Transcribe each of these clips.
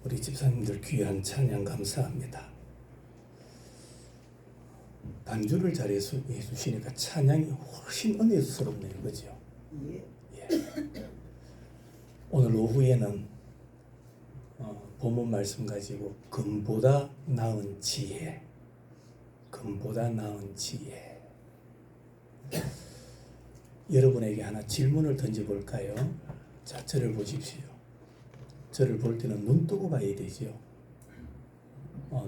우리 집사님들 귀한 찬양 감사합니다. 반주를 잘 해주시니까 찬양이 훨씬 은혜스럽네요. 그죠? 예. 오늘 오후에는 본문 말씀 가지고 금보다 나은 지혜, 금보다 나은 지혜. 여러분에게 하나 질문을 던져볼까요? 자, 저를 보십시오. 저를 볼 때는 눈 뜨고 봐야 되죠.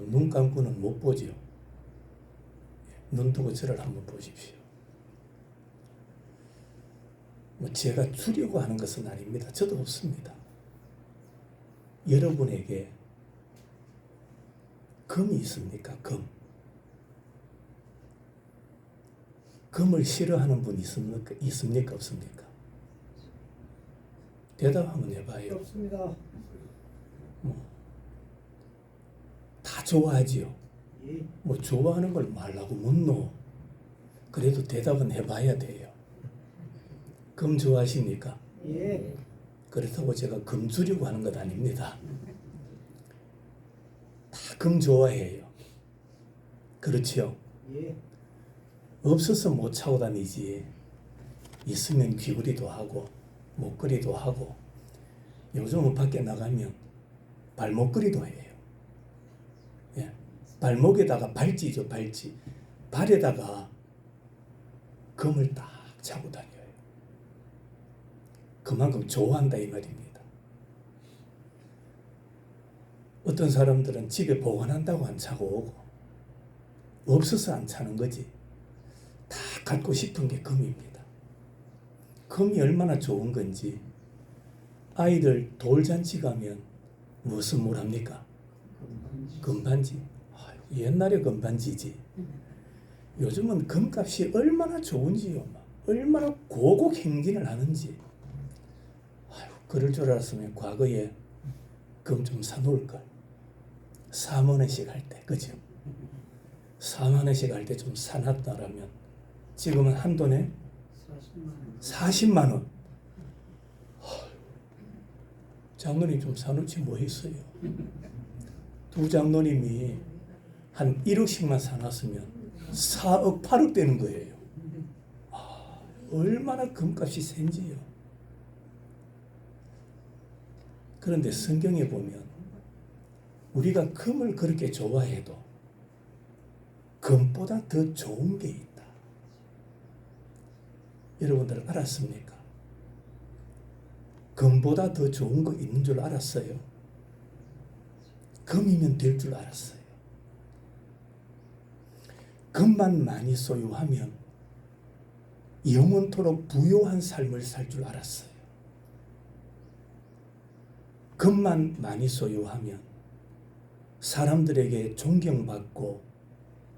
눈 감고는 못 보죠. 눈 뜨고 저를 한번 보십시오. 제가 주려고 하는 것은 아닙니다. 저도 없습니다. 여러분에게 금이 있습니까? 금. 금을 싫어하는 분 있습니까? 없습니까? 대답 한번 해봐요. 없습니다. 다 좋아하지요. 예. 좋아하는 걸 말라고 묻노. 그래도 대답은 해봐야 돼요. 금 좋아하십니까? 예. 그렇다고 제가 금 주려고 하는 것 아닙니다. 다 금 좋아해요. 그렇죠? 예. 없어서 못 차고 다니지. 있으면 귀걸이도 하고 목걸이도 하고 요즘은 밖에 나가면 발목걸이도 해요. 예. 발목에다가 발찌죠, 발찌. 발에다가 금을 딱 차고 다녀요. 그만큼 좋아한다 이 말입니다. 어떤 사람들은 집에 보관한다고 안 차고 오고 없어서 안 차는 거지. 다 갖고 싶은 게 금입니다. 금이 얼마나 좋은 건지 아이들 돌잔치 가면 무슨 물 합니까? 금반지. 옛날에 금반지지. 요즘은 금값이 얼마나 좋은지요. 얼마나 고국 행진을 하는지. 그럴 줄 알았으면 과거에 금 좀 사놓을 걸. 4만 원씩 할 때, 그죠? 4만 원씩 할 때 좀 사놨다라면 지금은 한 돈에 40만 원. 장로님 좀 사놓지 뭐 했어요? 두 장로님이 한 1억씩만 사놨으면 4억, 8억 되는 거예요. 얼마나 금값이 센지요. 그런데 성경에 보면 우리가 금을 그렇게 좋아해도 금보다 더 좋은 게 있다. 여러분들 알았습니까? 금보다 더 좋은 거 있는 줄 알았어요? 금이면 될 줄 알았어요. 금만 많이 소유하면 영원토록 부요한 삶을 살 줄 알았어요. 금만 많이 소유하면 사람들에게 존경받고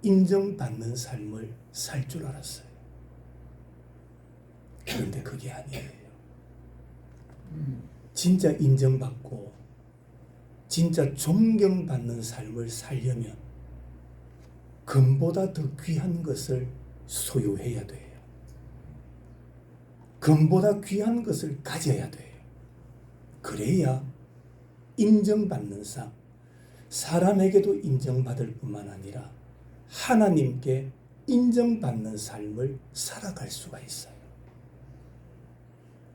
인정받는 삶을 살 줄 알았어요. 그런데 그게 아니에요. 진짜 인정받고 진짜 존경받는 삶을 살려면 금보다 더 귀한 것을 소유해야 돼요. 금보다 귀한 것을 가져야 돼요. 그래야 인정받는 삶, 사람에게도 인정받을 뿐만 아니라 하나님께 인정받는 삶을 살아갈 수가 있어요.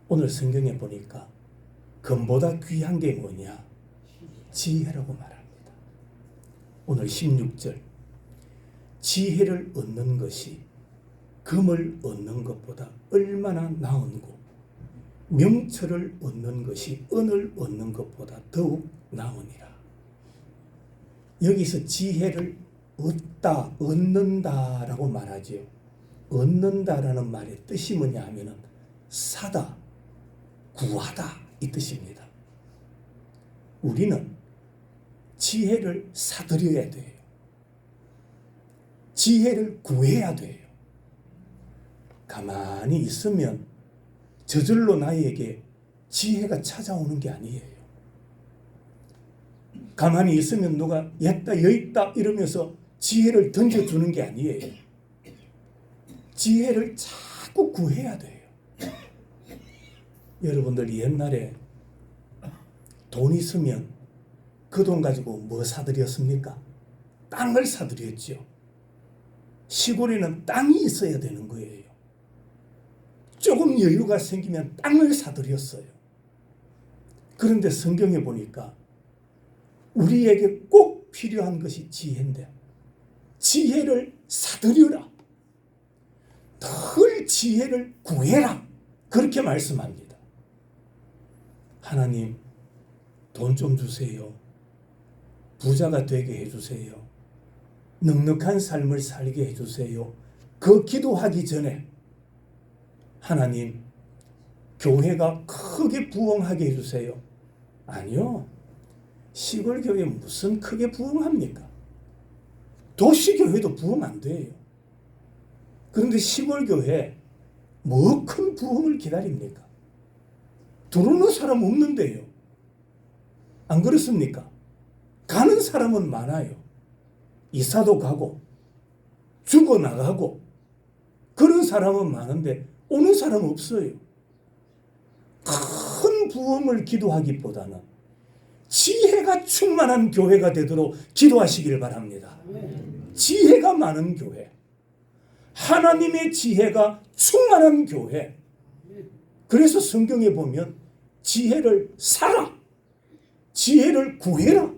오늘 성경에 보니까 금보다 귀한 게 뭐냐? 지혜라고 말합니다. 오늘 16절, 지혜를 얻는 것이 금을 얻는 것보다 얼마나 나은고 명철을 얻는 것이 은을 얻는 것보다 더욱 나으니라. 여기서 지혜를 얻다, 얻는다라고 말하죠. 얻는다라는 말의 뜻이 뭐냐 하면은 사다, 구하다 이 뜻입니다. 우리는 지혜를 사들여야 돼요. 지혜를 구해야 돼요. 가만히 있으면 저절로 나에게 지혜가 찾아오는 게 아니에요. 가만히 있으면 누가 였다 여있다 이러면서 지혜를 던져주는 게 아니에요. 지혜를 자꾸 구해야 돼요. 여러분들 옛날에 돈 있으면 그 돈 가지고 뭐 사들였습니까? 땅을 사들였죠. 시골에는 땅이 있어야 되는 거예요. 조금 여유가 생기면 땅을 사들였어요. 그런데 성경에 보니까 우리에게 꼭 필요한 것이 지혜인데 지혜를 사들여라. 늘 지혜를 구해라. 그렇게 말씀합니다. 하나님, 돈 좀 주세요. 부자가 되게 해주세요. 넉넉한 삶을 살게 해주세요. 그 기도하기 전에 하나님, 교회가 크게 부흥하게 해주세요. 아니요. 시골 교회 무슨 크게 부흥합니까? 도시 교회도 부흥 안 돼요. 그런데 시골 교회 뭐 큰 부흥을 기다립니까? 들어오는 사람 없는데요. 안 그렇습니까? 가는 사람은 많아요. 이사도 가고 죽어나가고 그런 사람은 많은데 오는 사람은 없어요. 큰 부흥을 기도하기보다는 지혜가 충만한 교회가 되도록 기도하시길 바랍니다. 지혜가 많은 교회, 하나님의 지혜가 충만한 교회. 그래서 성경에 보면 지혜를 사라, 지혜를 구해라,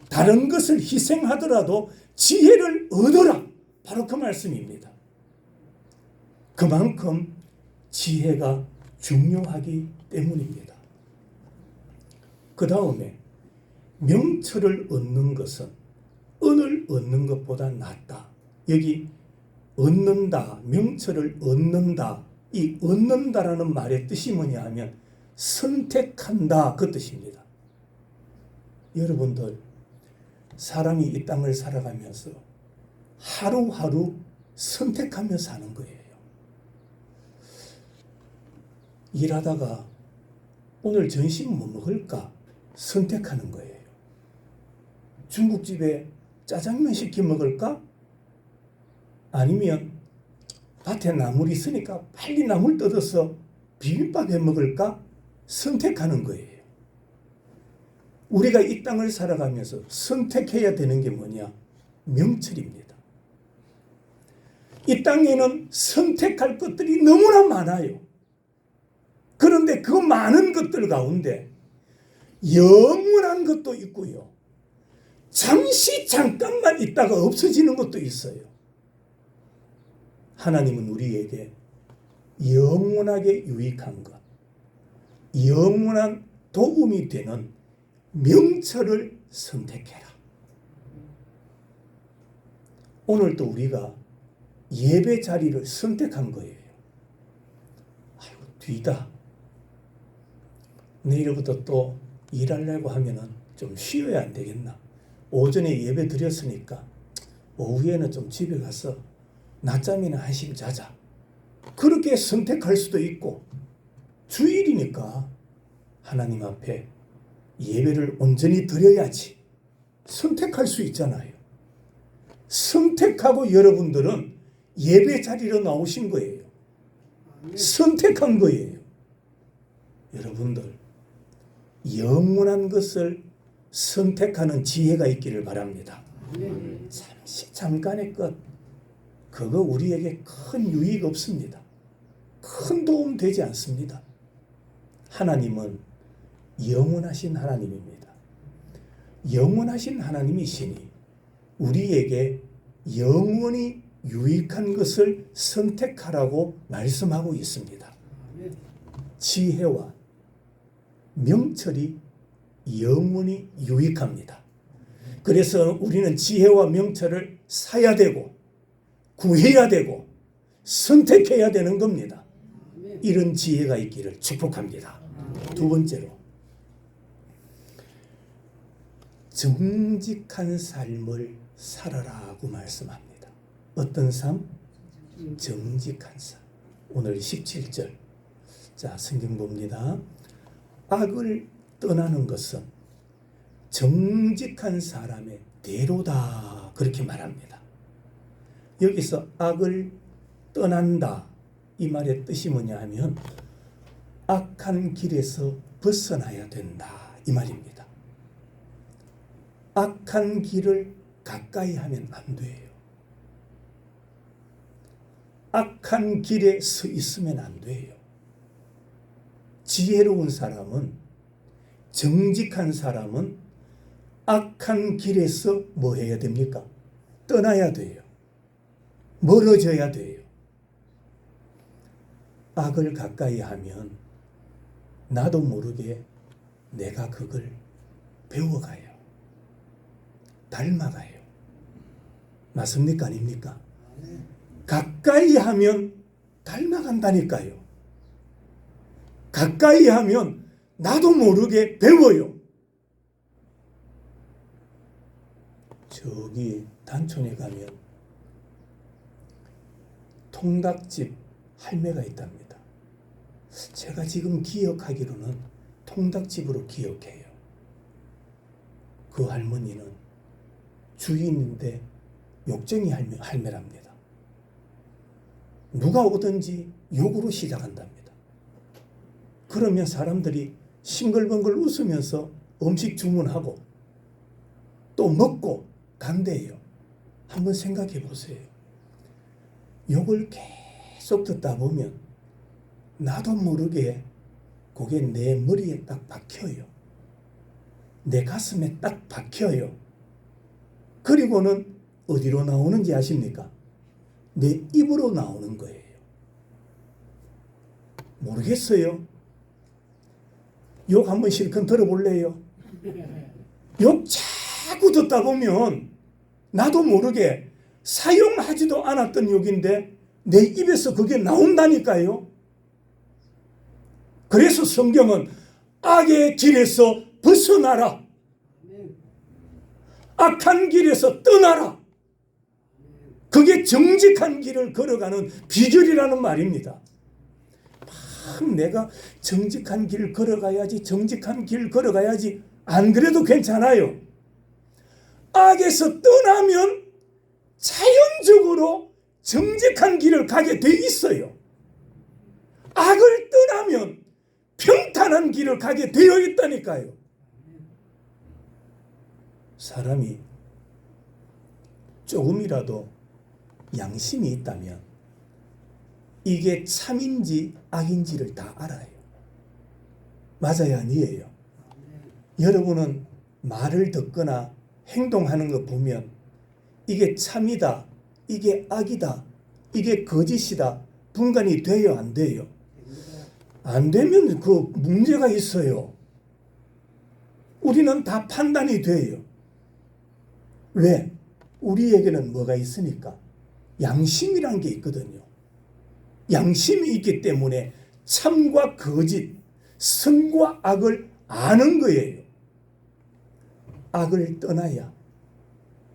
다른 것을 희생하더라도 지혜를 얻어라. 바로 그 말씀입니다. 그만큼 지혜가 중요하기 때문입니다. 그 다음에 명철을 얻는 것은 은을 얻는 것보다 낫다. 여기 얻는다, 명철을 얻는다. 이 얻는다라는 말의 뜻이 뭐냐 하면 선택한다, 그 뜻입니다. 여러분들, 사람이 이 땅을 살아가면서 하루하루 선택하며 사는 거예요. 일하다가 오늘 점심 뭐 먹을까 선택하는 거예요. 중국집에 짜장면 시켜 먹을까? 아니면 밭에 나물 있으니까 빨리 나물 뜯어서 비빔밥 해 먹을까? 선택하는 거예요. 우리가 이 땅을 살아가면서 선택해야 되는 게 뭐냐? 명철입니다. 이 땅에는 선택할 것들이 너무나 많아요. 그런데 그 많은 것들 가운데 영원한 것도 있고요. 잠깐만 있다가 없어지는 것도 있어요. 하나님은 우리에게 영원하게 유익한 것, 영원한 도움이 되는 명철을 선택해라. 오늘도 우리가 예배 자리를 선택한 거예요. 아이고, 뒤다. 내일부터 또 일하려고 하면은 좀 쉬어야 안 되겠나. 오전에 예배 드렸으니까 오후에는 좀 집에 가서 낮잠이나 한시간 자자. 그렇게 선택할 수도 있고, 주일이니까 하나님 앞에 예배를 온전히 드려야지 선택할 수 있잖아요. 선택하고 여러분들은 예배 자리로 나오신 거예요. 선택한 거예요. 여러분들, 영원한 것을 선택하는 지혜가 있기를 바랍니다. 잠깐의 것, 그거 우리에게 큰 유익 없습니다. 큰 도움 되지 않습니다. 하나님은 영원하신 하나님입니다. 영원하신 하나님이시니 우리에게 영원히 유익한 것을 선택하라고 말씀하고 있습니다. 지혜와 명철이 영원히 유익합니다. 그래서 우리는 지혜와 명철을 사야 되고 구해야 되고 선택해야 되는 겁니다. 이런 지혜가 있기를 축복합니다. 두 번째로, 정직한 삶을 살아라고 말씀합니다. 어떤 삶? 정직한 삶. 오늘 17절. 자, 성경 봅니다. 악을 떠나는 것은 정직한 사람의 대로다. 그렇게 말합니다. 여기서 악을 떠난다. 이 말의 뜻이 뭐냐 하면 악한 길에서 벗어나야 된다. 이 말입니다. 악한 길을 가까이 하면 안 돼요. 악한 길에 서 있으면 안 돼요. 지혜로운 사람은, 정직한 사람은 악한 길에서 뭐 해야 됩니까? 떠나야 돼요. 멀어져야 돼요. 악을 가까이 하면 나도 모르게 내가 그걸 배워가요. 닮아가요. 맞습니까? 아닙니까? 가까이 하면 닮아간다니까요. 가까이 하면 나도 모르게 배워요. 저기 단촌에 가면 통닭집 할매가 있답니다. 제가 지금 기억하기로는 통닭집으로 기억해요. 그 할머니는 주인인데 욕쟁이 할매랍니다. 누가 오든지 욕으로 시작한답니다. 그러면 사람들이 싱글벙글 웃으면서 음식 주문하고 또 먹고 간대요. 한번 생각해 보세요. 욕을 계속 듣다 보면 나도 모르게 그게 내 머리에 딱 박혀요. 내 가슴에 딱 박혀요. 그리고는 어디로 나오는지 아십니까? 내 입으로 나오는 거예요. 모르겠어요. 욕 한번 실컷 들어볼래요? 욕 자꾸 듣다 보면 나도 모르게 사용하지도 않았던 욕인데 내 입에서 그게 나온다니까요. 그래서 성경은 악의 길에서 벗어나라. 악한 길에서 떠나라. 그게 정직한 길을 걸어가는 비결이라는 말입니다. 내가 정직한 길 걸어가야지, 정직한 길 걸어가야지. 안 그래도 괜찮아요. 악에서 떠나면 자연적으로 정직한 길을 가게 돼 있어요. 악을 떠나면 평탄한 길을 가게 되어 있다니까요. 사람이 조금이라도 양심이 있다면 이게 참인지 악인지를 다 알아요. 맞아요, 아니에요? 여러분은 말을 듣거나 행동하는 거 보면 이게 참이다, 이게 악이다, 이게 거짓이다 분간이 돼요, 안 돼요? 안 되면 그 문제가 있어요. 우리는 다 판단이 돼요. 왜? 우리에게는 뭐가 있으니까? 양심이란 게 있거든요. 양심이 있기 때문에 참과 거짓, 선과 악을 아는 거예요. 악을 떠나야,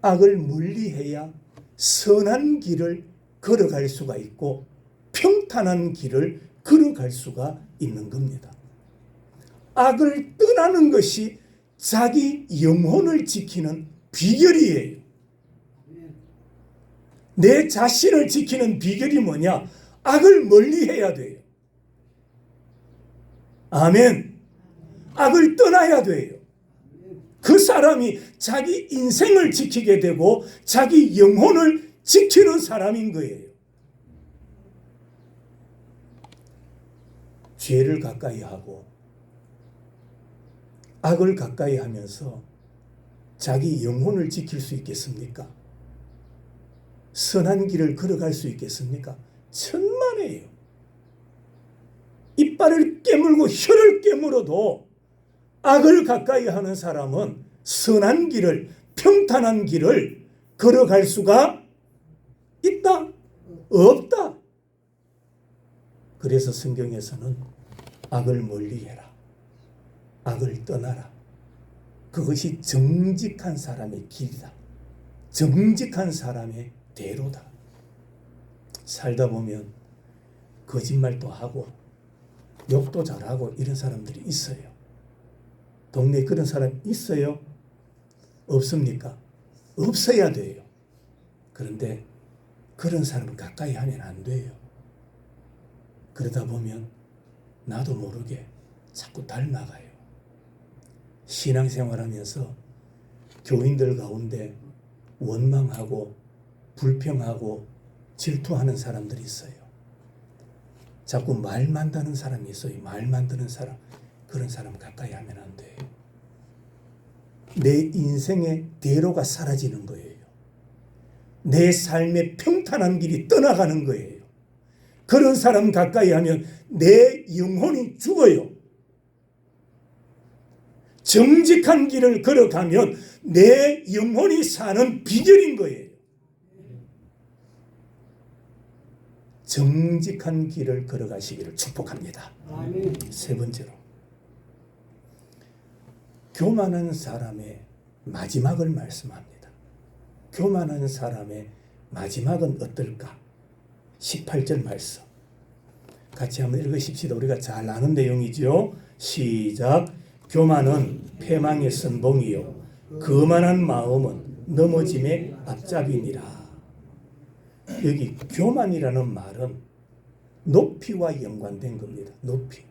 악을 멀리해야 선한 길을 걸어갈 수가 있고 평탄한 길을 걸어갈 수가 있는 겁니다. 악을 떠나는 것이 자기 영혼을 지키는 비결이에요. 내 자신을 지키는 비결이 뭐냐? 악을 멀리해야 돼요. 아멘. 악을 떠나야 돼요. 그 사람이 자기 인생을 지키게 되고 자기 영혼을 지키는 사람인 거예요. 죄를 가까이 하고 악을 가까이 하면서 자기 영혼을 지킬 수 있겠습니까? 선한 길을 걸어갈 수 있겠습니까? 천만에요. 이빨을 깨물고 혀를 깨물어도 악을 가까이 하는 사람은 선한 길을, 평탄한 길을 걸어갈 수가 있다? 없다? 그래서 성경에서는 악을 멀리해라. 악을 떠나라. 그것이 정직한 사람의 길이다. 정직한 사람의 대로다. 살다 보면 거짓말도 하고 욕도 잘하고 이런 사람들이 있어요. 동네에 그런 사람 있어요? 없습니까? 없어야 돼요. 그런데 그런 사람을 가까이 하면 안 돼요. 그러다 보면 나도 모르게 자꾸 닮아가요. 신앙생활하면서 교인들 가운데 원망하고 불평하고 질투하는 사람들이 있어요. 자꾸 말 만드는 사람이 있어요. 말 만드는 사람. 그런 사람 가까이 하면 안 돼요. 내 인생의 대로가 사라지는 거예요. 내 삶의 평탄한 길이 떠나가는 거예요. 그런 사람 가까이 하면 내 영혼이 죽어요. 정직한 길을 걸어가면 내 영혼이 사는 비결인 거예요. 정직한 길을 걸어가시기를 축복합니다. 아멘. 세 번째로, 교만한 사람의 마지막을 말씀합니다. 교만한 사람의 마지막은 어떨까? 18절 말씀 같이 한번 읽으십시다. 우리가 잘 아는 내용이죠. 시작. 교만은 패망의 선봉이요 거만한 마음은 넘어짐의 앞잡이니라. 여기 교만이라는 말은 높이와 연관된 겁니다. 높이.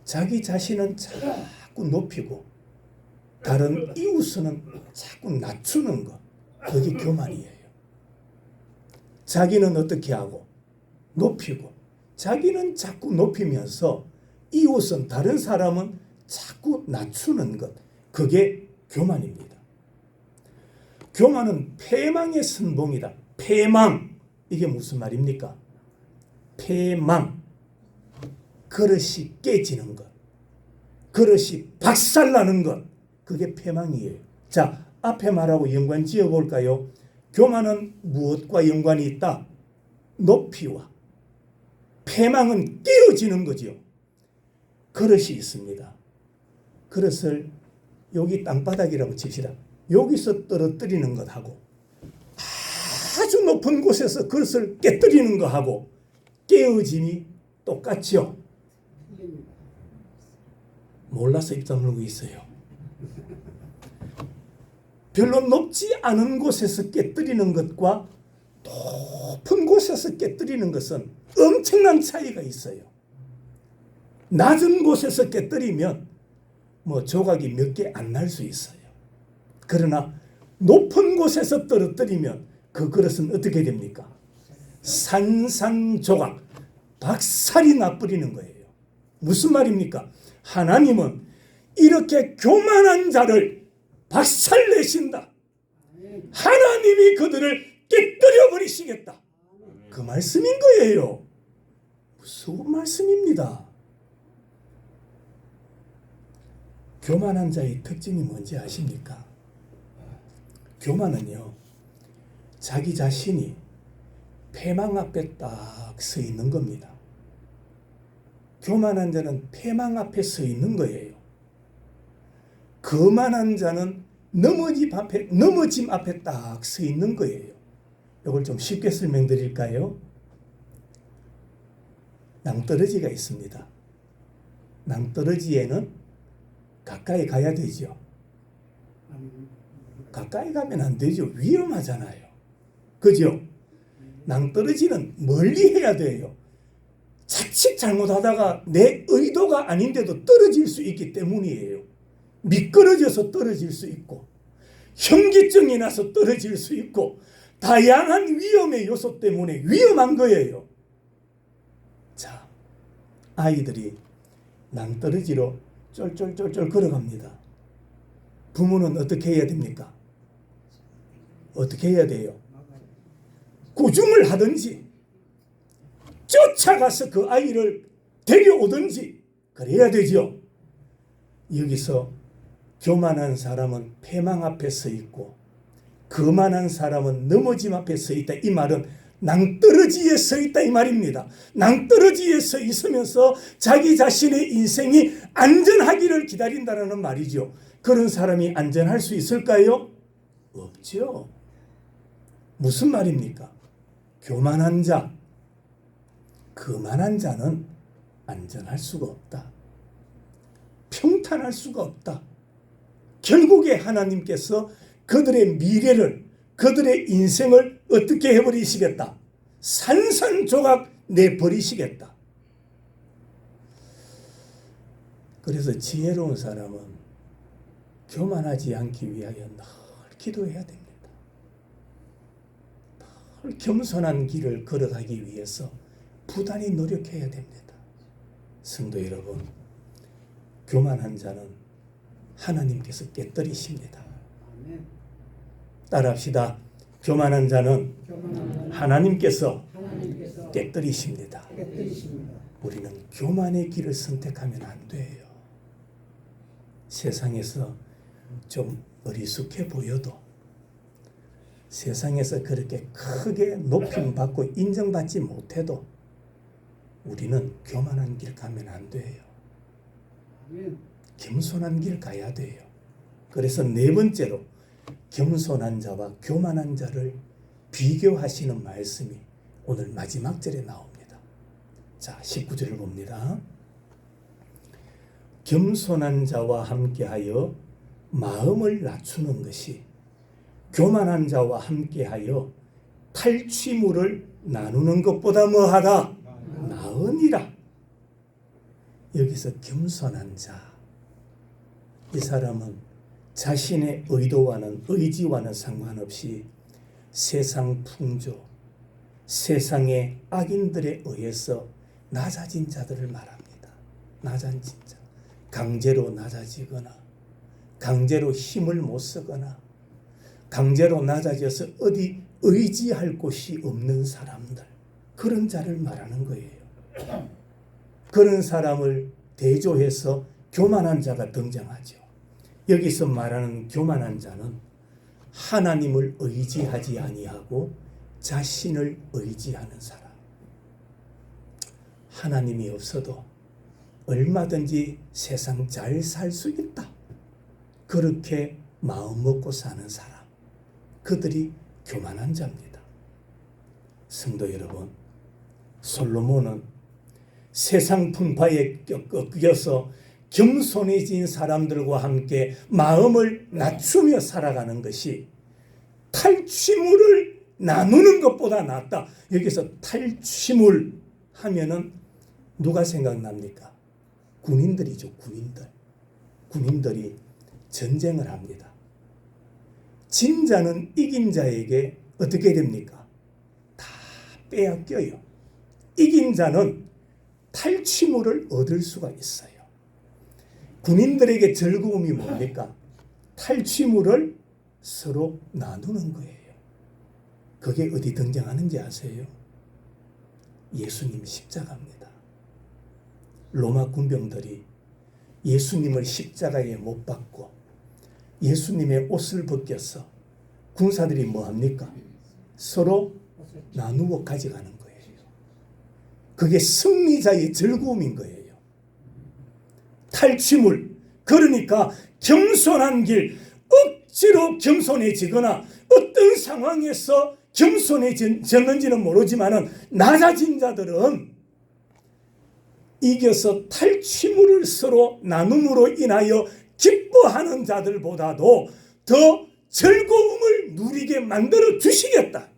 자기 자신은 자꾸 높이고 다른 이웃은 자꾸 낮추는 것. 그게 교만이에요. 자기는 어떻게 하고 높이고 자기는 자꾸 높이면서 이웃은 다른 사람은 자꾸 낮추는 것. 그게 교만입니다. 교만은 패망의 선봉이다. 패망. 이게 무슨 말입니까? 패망. 그릇이 깨지는 것. 그릇이 박살나는 것. 그게 패망이에요. 자, 앞에 말하고 연관 지어볼까요? 교만은 무엇과 연관이 있다? 높이와. 패망은 깨어지는 거죠. 그릇이 있습니다. 그릇을 여기 땅바닥이라고 칩시다. 여기서 떨어뜨리는 것하고 아주 높은 곳에서 그릇을 깨뜨리는 것하고 깨어짐이 똑같죠. 몰라서 입 다물고 있어요. 별로 높지 않은 곳에서 깨뜨리는 것과 높은 곳에서 깨뜨리는 것은 엄청난 차이가 있어요. 낮은 곳에서 깨뜨리면 뭐 조각이 몇 개 안 날 수 있어요. 그러나 높은 곳에서 떨어뜨리면 그 그릇은 어떻게 됩니까? 산산조각, 박살이 나버리는 거예요. 무슨 말입니까? 하나님은 이렇게 교만한 자를 박살내신다. 하나님이 그들을 깨뜨려 버리시겠다. 그 말씀인 거예요. 무서운 말씀입니다. 교만한 자의 특징이 뭔지 아십니까? 교만은요, 자기 자신이 패망 앞에 딱 서 있는 겁니다. 교만한 자는 패망 앞에 서 있는 거예요. 거만한 자는 넘어짐 앞에 딱 서 있는 거예요. 이걸 좀 쉽게 설명드릴까요? 낭떠러지가 있습니다. 낭떠러지에는 가까이 가야 되죠. 가까이 가면 안 되죠. 위험하잖아요. 그죠? 낭떠러지는 멀리 해야 돼요. 자칫 잘못하다가 내 의도가 아닌데도 떨어질 수 있기 때문이에요. 미끄러져서 떨어질 수 있고 현기증이 나서 떨어질 수 있고 다양한 위험의 요소 때문에 위험한 거예요. 자, 아이들이 낭떠러지로 쫄쫄쫄쫄 걸어갑니다. 부모는 어떻게 해야 됩니까? 어떻게 해야 돼요? 꾸중을 하든지 쫓아가서 그 아이를 데려오든지 그래야 되죠. 여기서 교만한 사람은 패망 앞에 서 있고 거만한 사람은 넘어짐 앞에 서 있다. 이 말은 낭떠러지에 서 있다 이 말입니다. 낭떠러지에 서 있으면서 자기 자신의 인생이 안전하기를 기다린다는 말이죠. 그런 사람이 안전할 수 있을까요? 없죠. 무슨 말입니까? 교만한 자, 거만한 자는 안전할 수가 없다. 평탄할 수가 없다. 결국에 하나님께서 그들의 미래를, 그들의 인생을 어떻게 해버리시겠다? 산산조각 내버리시겠다. 그래서 지혜로운 사람은 교만하지 않기 위하여 늘 기도해야 됩니다. 늘 겸손한 길을 걸어가기 위해서 부단히 노력해야 됩니다. 성도 여러분, 교만한 자는 하나님께서 깨뜨리십니다. 따라합시다. 교만한 자는 하나님께서 깨뜨리십니다. 우리는 교만의 길을 선택하면 안 돼요. 세상에서 좀 어리숙해 보여도, 세상에서 그렇게 크게 높임받고 인정받지 못해도 우리는 교만한 길 가면 안 돼요. 겸손한 길 가야 돼요. 그래서 네 번째로 겸손한 자와 교만한 자를 비교하시는 말씀이 오늘 마지막 절에 나옵니다. 자, 19절을 봅니다. 겸손한 자와 함께하여 마음을 낮추는 것이 교만한 자와 함께하여 탈취물을 나누는 것보다 뭐하다? 나으니라. 여기서 겸손한 자, 이 사람은 자신의 의도와는 의지와는 상관없이 세상 풍조, 세상의 악인들에 의해서 낮아진 자들을 말합니다. 낮아진 자, 강제로 낮아지거나 강제로 힘을 못 쓰거나 강제로 낮아져서 어디 의지할 곳이 없는 사람들, 그런 자를 말하는 거예요. 그런 사람을 대조해서 교만한 자가 등장하죠. 여기서 말하는 교만한 자는 하나님을 의지하지 아니하고 자신을 의지하는 사람. 하나님이 없어도 얼마든지 세상 잘 살 수 있다, 그렇게 마음 먹고 사는 사람, 그들이 교만한 자입니다. 성도 여러분, 솔로몬은 세상 풍파에 꺾여서 겸손해진 사람들과 함께 마음을 낮추며 살아가는 것이 탈취물을 나누는 것보다 낫다. 여기서 탈취물 하면은 누가 생각납니까? 군인들이죠. 군인들이 전쟁을 합니다. 진 자는 이긴 자에게 어떻게 됩니까? 다 빼앗겨요. 이긴 자는 탈취물을 얻을 수가 있어요. 군인들에게 즐거움이 뭡니까? 탈취물을 서로 나누는 거예요. 그게 어디 등장하는지 아세요? 예수님 십자가입니다. 로마 군병들이 예수님을 십자가에 못 박고 예수님의 옷을 벗겨서 군사들이 뭐합니까? 서로 나누고 가져가는 거예요. 그게 승리자의 즐거움인 거예요. 탈취물, 그러니까 겸손한 길, 억지로 겸손해지거나 어떤 상황에서 겸손해졌는지는 모르지만 낮아진 자들은 이겨서 탈취물을 서로 나눔으로 인하여 기뻐하는 자들보다도 더 즐거움을 누리게 만들어 주시겠다.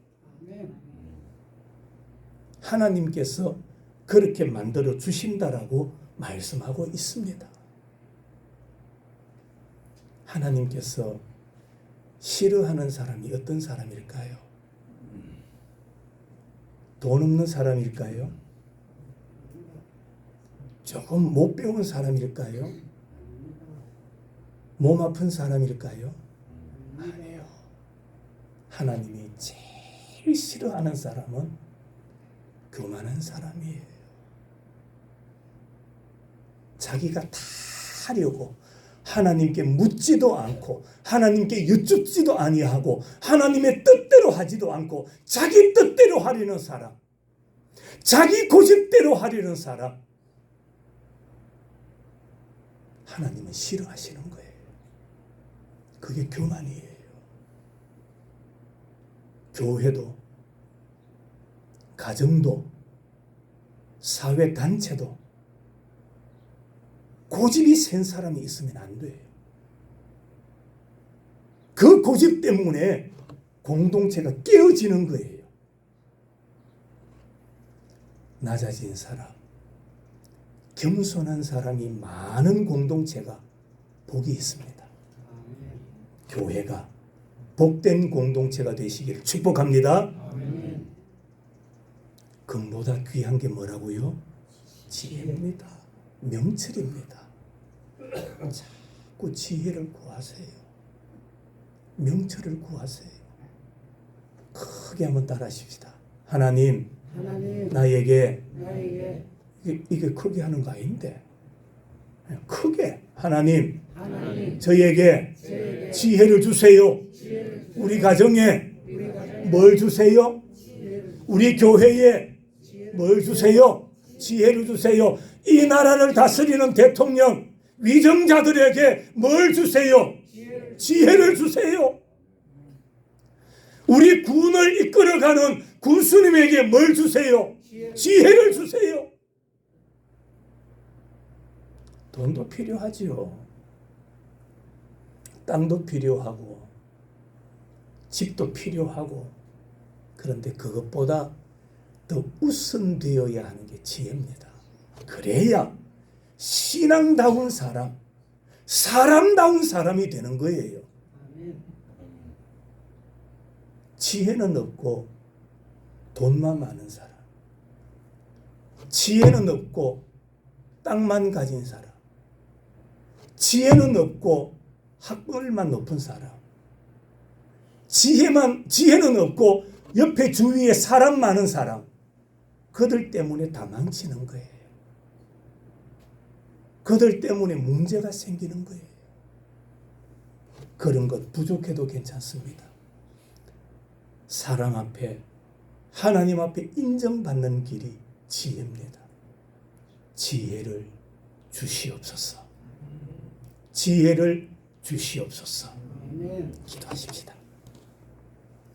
하나님께서 그렇게 만들어 주신다라고 말씀하고 있습니다. 하나님께서 싫어하는 사람이 어떤 사람일까요? 돈 없는 사람일까요? 조금 못 배운 사람일까요? 몸 아픈 사람일까요? 아니에요. 하나님이 제일 싫어하는 사람은 교만한 사람이에요. 자기가 다 하려고 하나님께 묻지도 않고 하나님께 여쭙지도 아니하고 하나님의 뜻대로 하지도 않고 자기 뜻대로 하려는 사람, 자기 고집대로 하려는 사람, 하나님은 싫어하시는 거예요. 그게 교만이에요. 교회도, 가정도, 사회단체도 고집이 센 사람이 있으면 안 돼요. 그 고집 때문에 공동체가 깨어지는 거예요. 낮아진 사람, 겸손한 사람이 많은 공동체가 복이 있습니다. 교회가 복된 공동체가 되시기를 축복합니다. 아멘. 금보다 귀한 게 뭐라고요? 지혜입니다. 명철입니다. 자꾸 지혜를 구하세요. 명철을 구하세요. 크게 한번 따라하십시다. 하나님, 하나님 나에게 나에게 이게 크게 하는 거 아닌데 크게 하나님 하나님 저에게 저에게 지혜를 주세요. 지혜를 우리 가정에 우리 가정에 뭘 주세요? 지혜를 우리 교회에 지혜를 뭘 주세요? 지혜를 주세요. 이 나라를 다스리는 대통령 위정자들에게 뭘 주세요? 지혜를 주세요. 우리 군을 이끌어가는 군수님에게 뭘 주세요? 지혜를 주세요. 돈도 필요하지요. 땅도 필요하고 집도 필요하고 그런데 그것보다 더 우선되어야 하는 게 지혜입니다. 그래야 신앙다운 사람, 사람다운 사람이 되는 거예요. 아멘. 지혜는 없고 돈만 많은 사람, 지혜는 없고 땅만 가진 사람, 지혜는 없고 학벌만 높은 사람, 지혜는 없고 옆에 주위에 사람 많은 사람, 그들 때문에 다 망치는 거예요. 그들 때문에 문제가 생기는 거예요. 그런 것 부족해도 괜찮습니다. 사랑 앞에, 하나님 앞에 인정받는 길이 지혜입니다. 지혜를 주시옵소서. 지혜를 주시옵소서. 아멘. 기도하십시다.